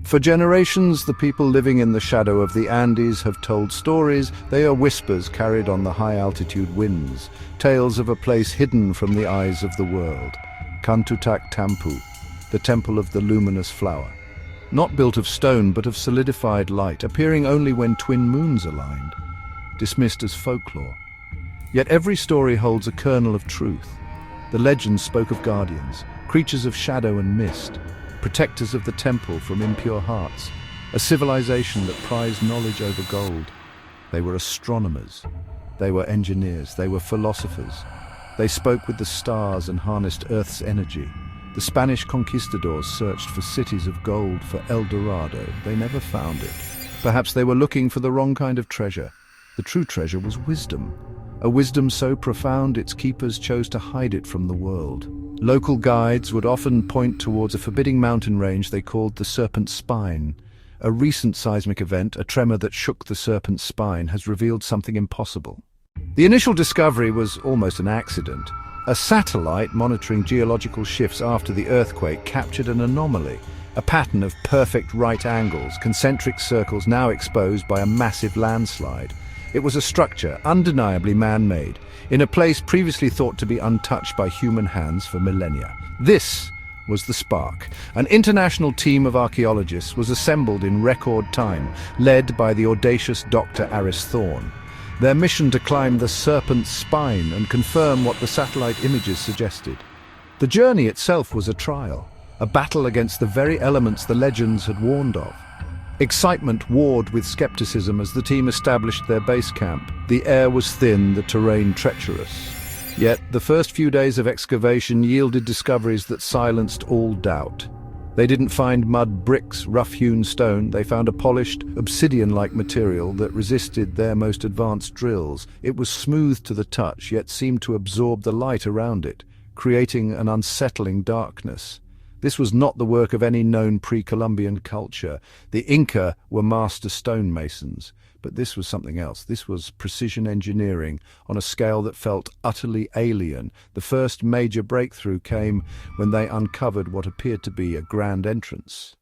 For generations, the people living in the shadow of the Andes have told stories. They are whispers carried on the high-altitude winds, tales of a place hidden from the eyes of the world. Kantutak Tampu, the temple of the luminous flower. Not built of stone, but of solidified light, appearing only when twin moons aligned. Dismissed as folklore. Yet every story holds a kernel of truth. The legends spoke of guardians, creatures of shadow and mist, protectors of the temple from impure hearts, a civilization that prized knowledge over gold. They were astronomers, they were engineers, they were philosophers. They spoke with the stars and harnessed Earth's energy. The Spanish conquistadors searched for cities of gold, for El Dorado. They never found it. Perhaps they were looking for the wrong kind of treasure. The true treasure was wisdom, a wisdom so profound its keepers chose to hide it from the world. Local guides would often point towards a forbidding mountain range they called the Serpent's Spine. A recent seismic event, a tremor that shook the Serpent's Spine, has revealed something impossible. The initial discovery was almost an accident. A satellite monitoring geological shifts after the earthquake captured an anomaly, a pattern of perfect right angles, concentric circles now exposed by a massive landslide. It was a structure undeniably man-made, in a place previously thought to be untouched by human hands for millennia. This was the spark. An international team of archaeologists was assembled in record time, led by the audacious Dr. Aris Thorne. Their mission to climb the Serpent's Spine and confirm what the satellite images suggested. The journey itself was a trial, a battle against the very elements the legends had warned of. Excitement warred with skepticism as the team established their base camp. The air was thin, the terrain treacherous. Yet the first few days of excavation yielded discoveries that silenced all doubt. They didn't find mud bricks, rough-hewn stone. They found a polished, obsidian-like material that resisted their most advanced drills. It was smooth to the touch, yet seemed to absorb the light around it, creating an unsettling darkness. This was not the work of any known pre-Columbian culture. The Inca were master stonemasons, but this was something else. This was precision engineering on a scale that felt utterly alien. The first major breakthrough came when they uncovered what appeared to be a grand entrance.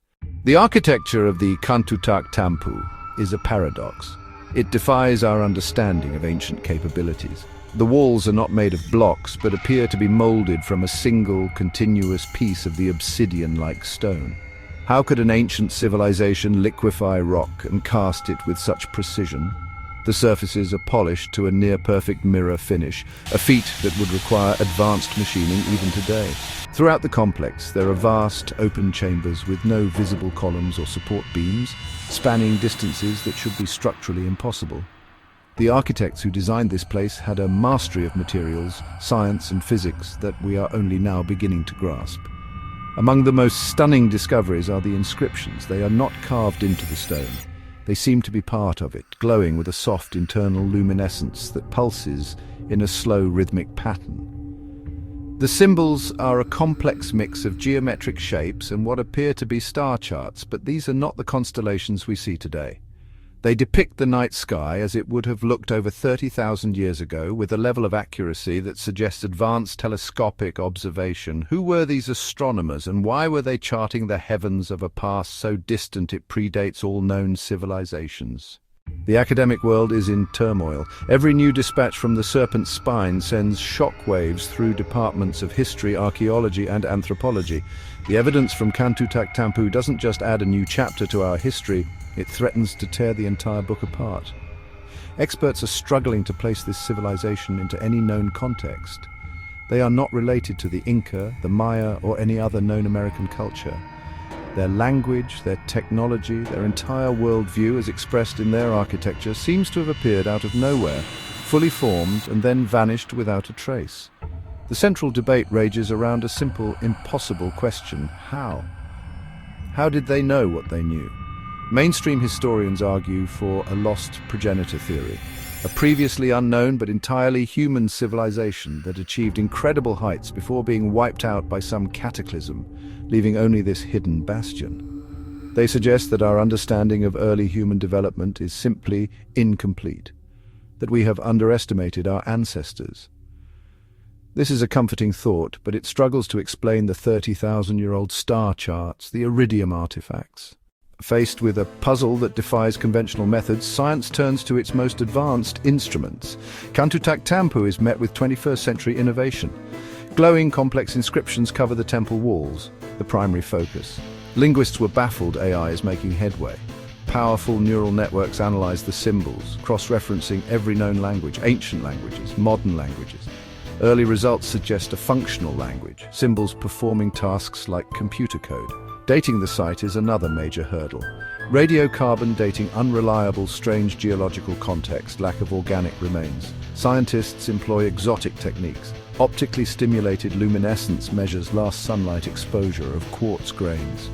The architecture of the Kantutak Tampu is a paradox. It defies our understanding of ancient capabilities. The walls are not made of blocks, but appear to be molded from a single, continuous piece of the obsidian-like stone. How could an ancient civilization liquefy rock and cast it with such precision? The surfaces are polished to a near-perfect mirror finish, a feat that would require advanced machining even today. Throughout the complex, there are vast, open chambers with no visible columns or support beams, spanning distances that should be structurally impossible. The architects who designed this place had a mastery of materials, science and physics that we are only now beginning to grasp. Among the most stunning discoveries are the inscriptions. They are not carved into the stone. They seem to be part of it, glowing with a soft internal luminescence that pulses in a slow rhythmic pattern. The symbols are a complex mix of geometric shapes and what appear to be star charts, but these are not the constellations we see today. They depict the night sky as it would have looked over 30,000 years ago, with a level of accuracy that suggests advanced telescopic observation. Who were these astronomers, and why were they charting the heavens of a past so distant it predates all known civilizations? The academic world is in turmoil. Every new dispatch from the Serpent's Spine sends shockwaves through departments of history, archaeology, and anthropology. The evidence from Kantutak Tampu doesn't just add a new chapter to our history, it threatens to tear the entire book apart. Experts are struggling to place this civilization into any known context. They are not related to the Inca, the Maya, or any other known American culture. Their language, their technology, their entire worldview as expressed in their architecture seems to have appeared out of nowhere, fully formed and then vanished without a trace. The central debate rages around a simple, impossible question: how? How did they know what they knew? Mainstream historians argue for a lost progenitor theory, a previously unknown but entirely human civilization that achieved incredible heights before being wiped out by some cataclysm, leaving only this hidden bastion. They suggest that our understanding of early human development is simply incomplete, that we have underestimated our ancestors. This is a comforting thought, but it struggles to explain the 30,000-year-old star charts, the iridium artifacts. Faced with a puzzle that defies conventional methods, science turns to its most advanced instruments. Tampu is met with 21st century innovation. Glowing, complex inscriptions cover the temple walls, the primary focus. Linguists were baffled AI is making headway. Powerful neural networks analyze the symbols, cross-referencing every known language, ancient languages, modern languages. Early results suggest a functional language, symbols performing tasks like computer code. Dating the site is another major hurdle. Radiocarbon dating unreliable, strange geological context, lack of organic remains. Scientists employ exotic techniques. Optically stimulated luminescence measures last sunlight exposure of quartz grains.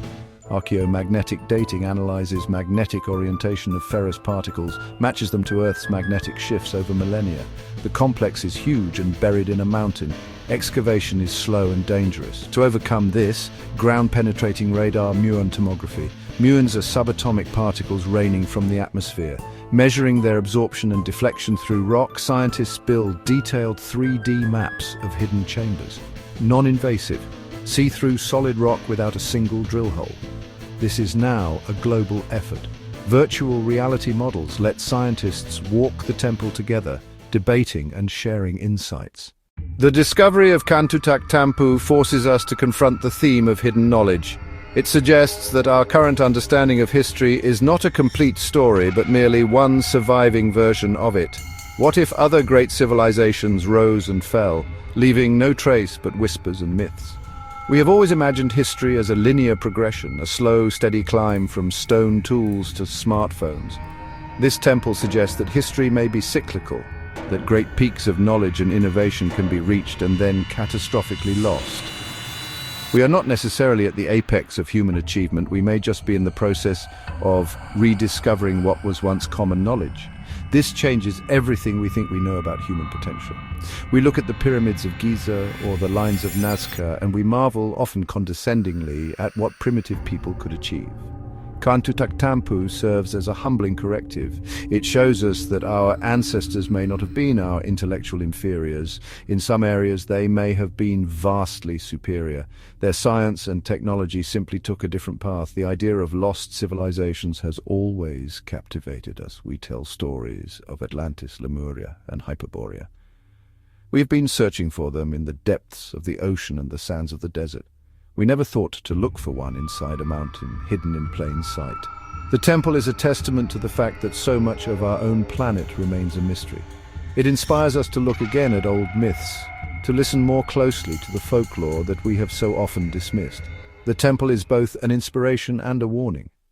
Archaeomagnetic dating analyzes magnetic orientation of ferrous particles, matches them to Earth's magnetic shifts over millennia. The complex is huge and buried in a mountain. Excavation is slow and dangerous. To overcome this, ground-penetrating radar muon tomography. Muons are subatomic particles raining from the atmosphere. Measuring their absorption and deflection through rock, scientists build detailed 3D maps of hidden chambers. Non-invasive, see-through solid rock without a single drill hole. This is now a global effort. Virtual reality models let scientists walk the temple together, debating and sharing insights. The discovery of Tampu forces us to confront the theme of hidden knowledge. It suggests that our current understanding of history is not a complete story, but merely one surviving version of it. What if other great civilizations rose and fell, leaving no trace but whispers and myths? We have always imagined history as a linear progression, a slow, steady climb from stone tools to smartphones. This temple suggests that history may be cyclical, that great peaks of knowledge and innovation can be reached and then catastrophically lost. We are not necessarily at the apex of human achievement. We may just be in the process of rediscovering what was once common knowledge. This changes everything we think we know about human potential. We look at the pyramids of Giza or the lines of Nazca and we marvel, often condescendingly, at what primitive people could achieve. Tampu serves as a humbling corrective. It shows us that our ancestors may not have been our intellectual inferiors. In some areas, they may have been vastly superior. Their science and technology simply took a different path. The idea of lost civilizations has always captivated us. We tell stories of Atlantis, Lemuria, and Hyperborea. We have been searching for them in the depths of the ocean and the sands of the desert. We never thought to look for one inside a mountain, hidden in plain sight. The temple is a testament to the fact that so much of our own planet remains a mystery. It inspires us to look again at old myths, to listen more closely to the folklore that we have so often dismissed. The temple is both an inspiration and a warning.